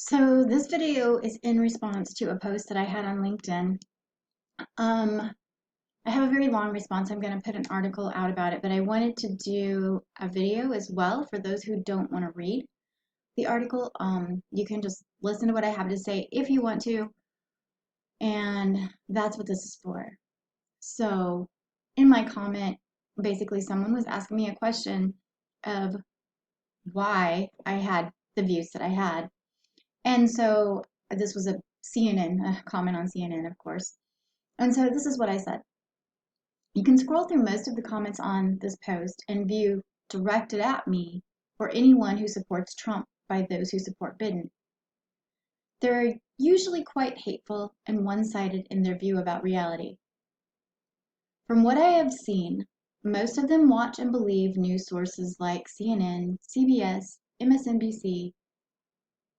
So this video is in response to a post that I had on LinkedIn. Um, I have a very long response. I'm going to put an article out about it, but I wanted to do a video as well for those who don't want to read the article. You can just listen to what I have to say if you want to, and that's what this is for. So in my comment, basically someone was asking me a question of why I had the views that I had. And so this was a comment on CNN, of course. And so this is what I said. You can scroll through most of the comments on this post and view directed at me or anyone who supports Trump by those who support Biden. They're usually quite hateful and one-sided in their view about reality. From what I have seen, most of them watch and believe news sources like CNN, CBS, MSNBC.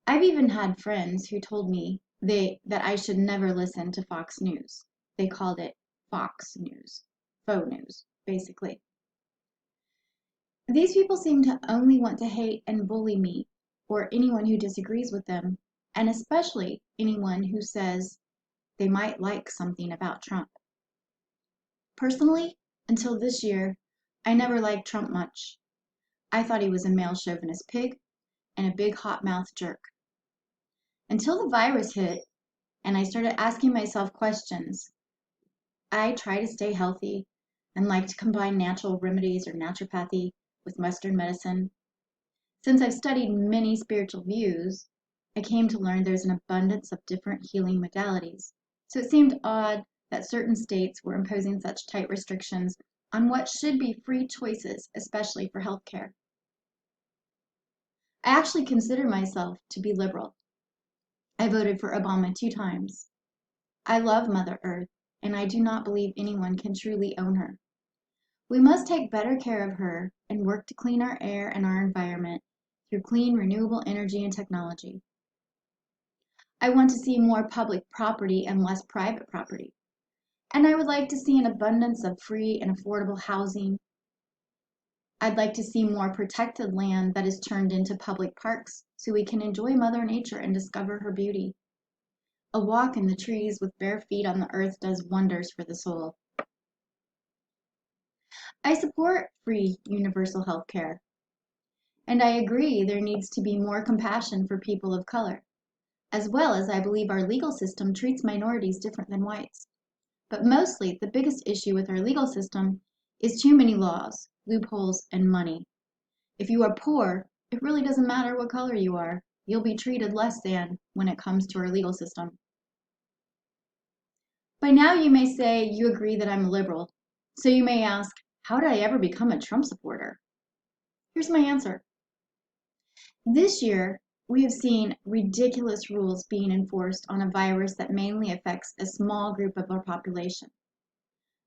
I've even had friends who told me that I should never listen to Fox News. They called it Fox News, faux news, basically. These people seem to only want to hate and bully me or anyone who disagrees with them, and especially anyone who says they might like something about Trump. Personally, until this year, I never liked Trump much. I thought he was a male chauvinist pig and a big hot-mouthed jerk. Until the virus hit, and I started asking myself questions. I try to stay healthy and like to combine natural remedies or naturopathy with Western medicine. Since I've studied many spiritual views, I came to learn there's an abundance of different healing modalities. So it seemed odd that certain states were imposing such tight restrictions on what should be free choices, especially for healthcare. I actually consider myself to be liberal. I voted for Obama 2 times. I love Mother Earth, and I do not believe anyone can truly own her. We must take better care of her and work to clean our air and our environment through clean, renewable energy and technology. I want to see more public property and less private property. And I would like to see an abundance of free and affordable housing. I'd like to see more protected land that is turned into public parks so we can enjoy Mother Nature and discover her beauty. A walk in the trees with bare feet on the earth does wonders for the soul. I support free universal health care, and I agree there needs to be more compassion for people of color, as well as I believe our legal system treats minorities different than whites. But mostly, the biggest issue with our legal system is too many laws, loopholes, and money. If you are poor, it really doesn't matter what color you are. You'll be treated less than when it comes to our legal system. By now you may say you agree that I'm a liberal. So you may ask, how did I ever become a Trump supporter? Here's my answer. This year, we have seen ridiculous rules being enforced on a virus that mainly affects a small group of our population.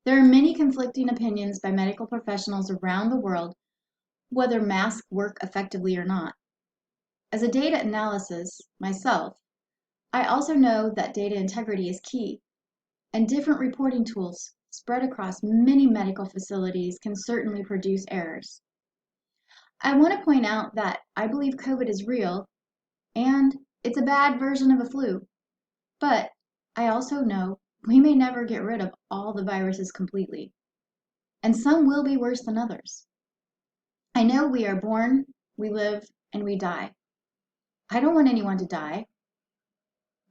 There are many conflicting opinions by medical professionals around the world whether masks work effectively or not. As a data analysis myself, I also know that data integrity is key, and different reporting tools spread across many medical facilities can certainly produce errors. I want to point out that I believe COVID is real and it's a bad version of a flu, but I also know we may never get rid of all the viruses completely, and some will be worse than others. I know we are born, we live, and we die. I don't want anyone to die,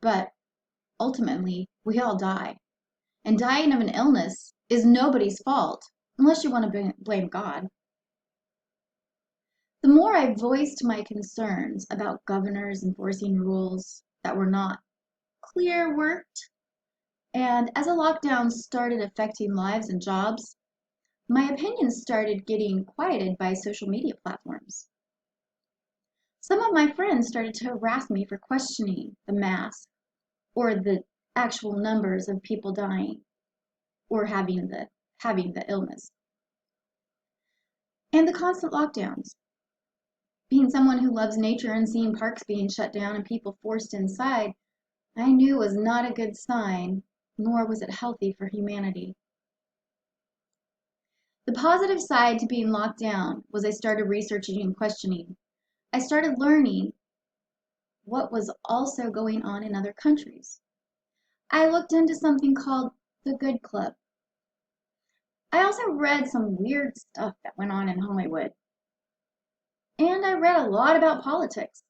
but ultimately, we all die. And dying of an illness is nobody's fault, unless you want to blame God. The more I voiced my concerns about governors enforcing rules that were not clear worked, and as a lockdown started affecting lives and jobs, my opinions started getting quieted by social media platforms. Some of my friends started to harass me for questioning the mask or the actual numbers of people dying or having the illness. And the constant lockdowns. Being someone who loves nature and seeing parks being shut down and people forced inside, I knew was not a good sign, nor was it healthy for humanity. The positive side to being locked down was I started researching and questioning. I started learning what was also going on in other countries. I looked into something called the Good Club. I also read some weird stuff that went on in Hollywood. And I read a lot about politics,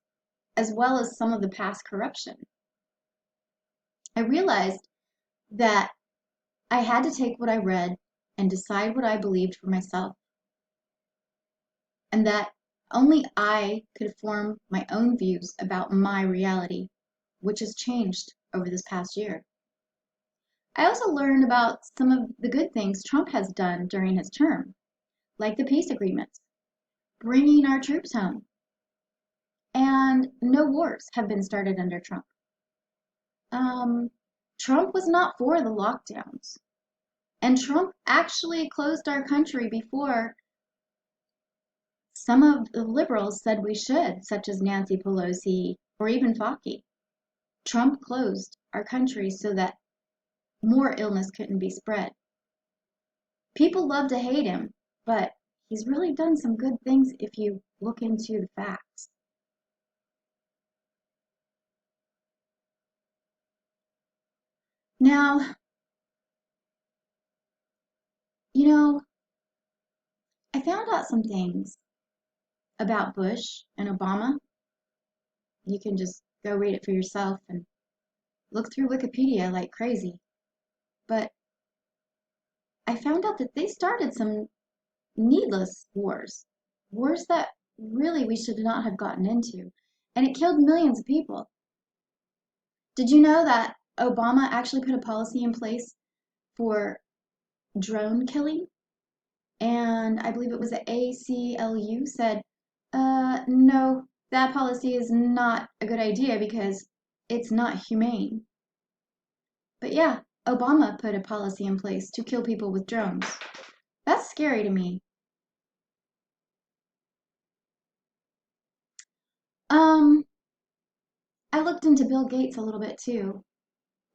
as well as some of the past corruption. I realized that I had to take what I read and decide what I believed for myself, and that only I could form my own views about my reality, which has changed over this past year. I also learned about some of the good things Trump has done during his term, like the peace agreements, bringing our troops home, and no wars have been started under Trump. Trump was not for the lockdowns, and Trump actually closed our country before some of the liberals said we should, such as Nancy Pelosi or even Fauci. Trump closed our country so that more illness couldn't be spread. People love to hate him, but he's really done some good things if you look into the facts. Now, you know, I found out some things about Bush and Obama. You can just go read it for yourself and look through Wikipedia like crazy. But I found out that they started some needless wars, wars that really we should not have gotten into, and it killed millions of people. Did you know that Obama actually put a policy in place for drone killing? And I believe it was the ACLU said, no, that policy is not a good idea because it's not humane. But yeah, Obama put a policy in place to kill people with drones. That's scary to me. Um, I looked into Bill Gates a little bit too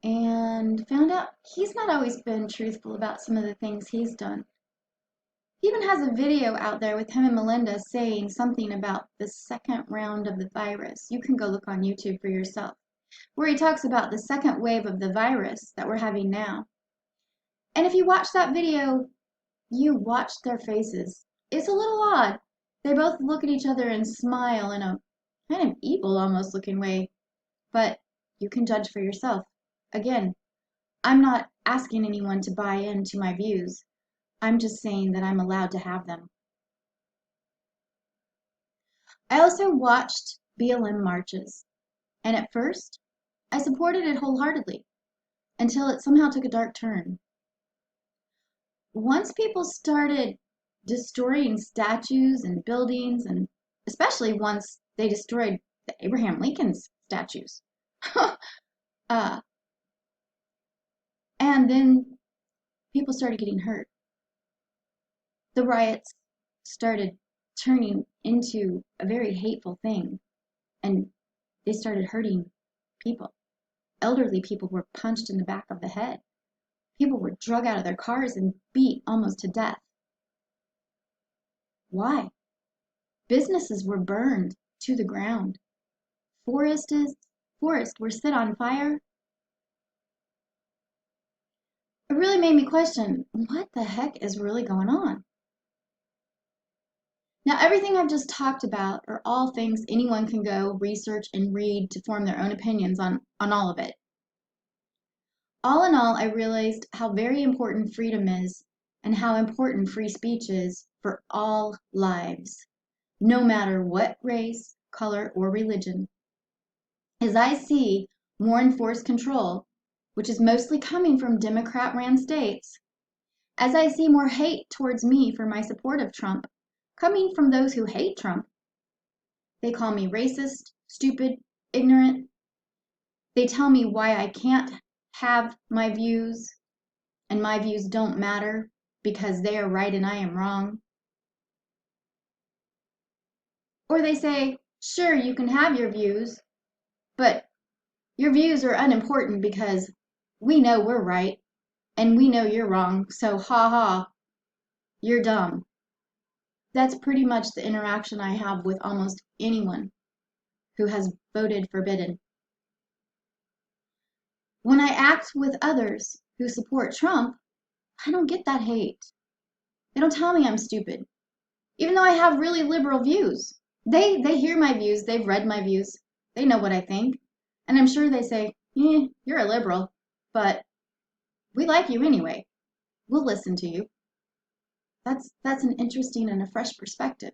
and found out he's not always been truthful about some of the things he's done. He even has a video out there with him and Melinda saying something about the second round of the virus. You can go look on YouTube for yourself, where he talks about the second wave of the virus that we're having now. And if you watch that video, you watch their faces. It's a little odd. They both look at each other and smile in a kind of evil almost looking way, but you can judge for yourself. Again, I'm not asking anyone to buy into my views. I'm just saying that I'm allowed to have them. I also watched BLM marches, and at first, I supported it wholeheartedly until it somehow took a dark turn. Once people started destroying statues and buildings, and especially once they destroyed the Abraham Lincoln's statues, uh, and then people started getting hurt. The riots started turning into a very hateful thing, and they started hurting people. Elderly people were punched in the back of the head. People were drug out of their cars and beat almost to death. Why? Businesses were burned to the ground. Forests were set on fire. It really made me question, what the heck is really going on? Now, everything I've just talked about are all things anyone can go research and read to form their own opinions on all of it. All in all, I realized how very important freedom is and how important free speech is for all lives, no matter what race, color, or religion. As I see more enforced control, which is mostly coming from Democrat-ran states, as I see more hate towards me for my support of Trump coming from those who hate Trump, they call me racist, stupid, ignorant. They tell me why I can't have my views and my views don't matter because they are right and I am wrong. Or they say, sure, you can have your views, but your views are unimportant because we know we're right and we know you're wrong, so ha ha, you're dumb. That's pretty much the interaction I have with almost anyone who has voted forbidden. When I act with others who support Trump, I don't get that hate. They don't tell me I'm stupid, even though I have really liberal views. They hear my views, they've read my views, they know what I think, and I'm sure they say, you're a liberal, but we like you anyway. We'll listen to you. That's an interesting and a fresh perspective.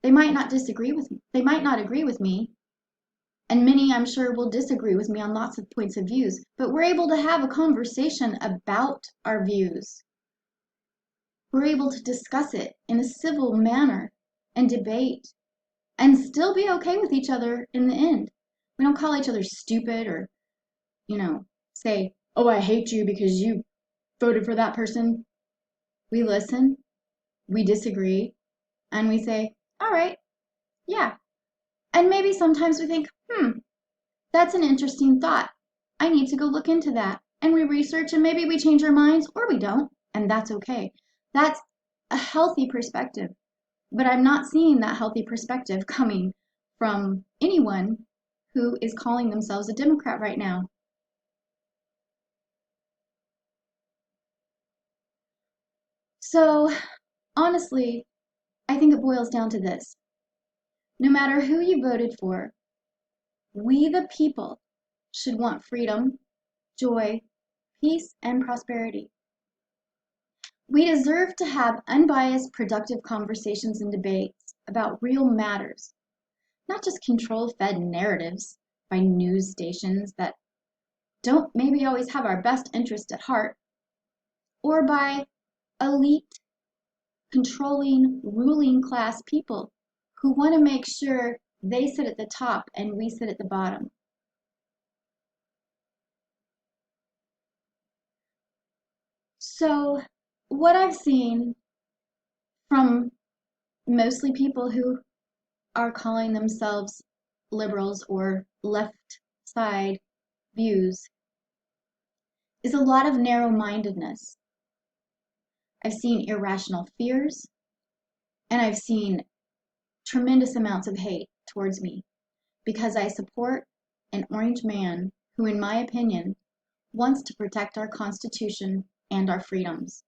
They might not disagree with me. They might not agree with me, and many, I'm sure, will disagree with me on lots of points of views, but we're able to have a conversation about our views. We're able to discuss it in a civil manner and debate and still be okay with each other in the end. We don't call each other stupid or, say, oh, I hate you because you voted for that person. We listen, we disagree, and we say, all right, yeah. And maybe sometimes we think, that's an interesting thought. I need to go look into that. And we research and maybe we change our minds or we don't, and that's okay. That's a healthy perspective. But I'm not seeing that healthy perspective coming from anyone who is calling themselves a Democrat right now. So, honestly, I think it boils down to this. No matter who you voted for, we the people should want freedom, joy, peace, and prosperity. We deserve to have unbiased, productive conversations and debates about real matters, not just control-fed narratives by news stations that don't maybe always have our best interest at heart, or by elite, controlling, ruling class people who want to make sure they sit at the top and we sit at the bottom. So, what I've seen from mostly people who are calling themselves liberals or left side views is a lot of narrow-mindedness. I've seen irrational fears, and I've seen tremendous amounts of hate towards me because I support an orange man who, in my opinion, wants to protect our Constitution and our freedoms.